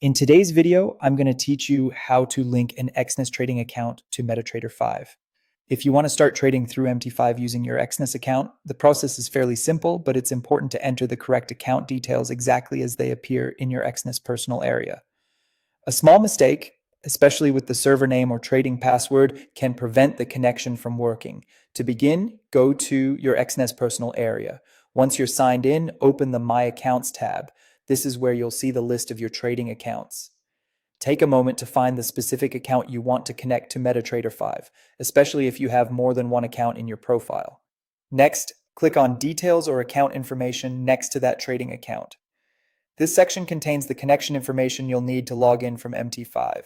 In today's video, I'm going to teach you how to link an Exness trading account to MetaTrader 5. If you want to start trading through MT5 using your Exness account, the process is fairly simple, but it's important to enter the correct account details exactly as they appear in your Exness personal area. A small mistake, especially with the server name or trading password, can prevent the connection from working. To begin, go to your Exness personal area. Once you're signed in, open the My Accounts tab. This is where you'll see the list of your trading accounts. Take a moment to find the specific account you want to connect to MetaTrader 5, especially if you have more than one account in your profile. Next, click on Details or Account Information next to that trading account. This section contains the connection information you'll need to log in from MT5.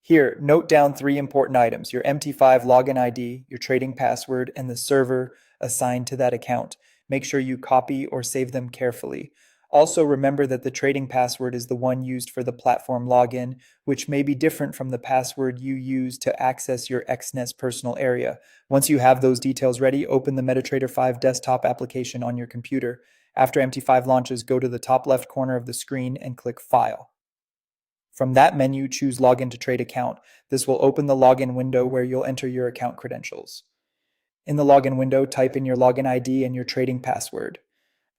Here, note down three important items: your MT5 login ID, your trading password, and the server assigned to that account. Make sure you copy or save them carefully. Also, remember that the trading password is the one used for the platform login, which may be different from the password you use to access your Exness personal area. Once you have those details ready, open the MetaTrader 5 desktop application on your computer. After MT5 launches, go to the top left corner of the screen and click File. From that menu, choose Login to Trade Account. This will open the login window where you'll enter your account credentials. In the login window, type in your login ID and your trading password.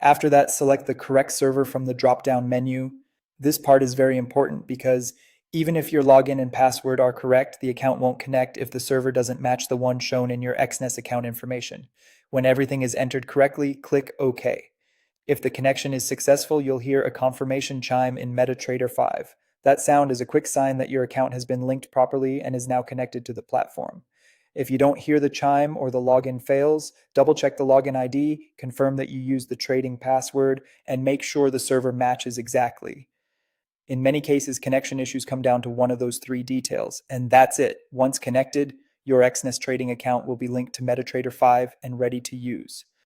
After that, select the correct server from the drop-down menu. This part is very important because even if your login and password are correct, the account won't connect if the server doesn't match the one shown in your Exness account information. When everything is entered correctly, click OK. If the connection is successful, you'll hear a confirmation chime in MetaTrader 5. That sound is a quick sign that your account has been linked properly and is now connected to the platform. If you don't hear the chime or the login fails, double-check the login ID, confirm that you use the trading password, and make sure the server matches exactly. In many cases, connection issues come down to one of those three details, and that's it. Once connected, your Exness trading account will be linked to MetaTrader 5 and ready to use.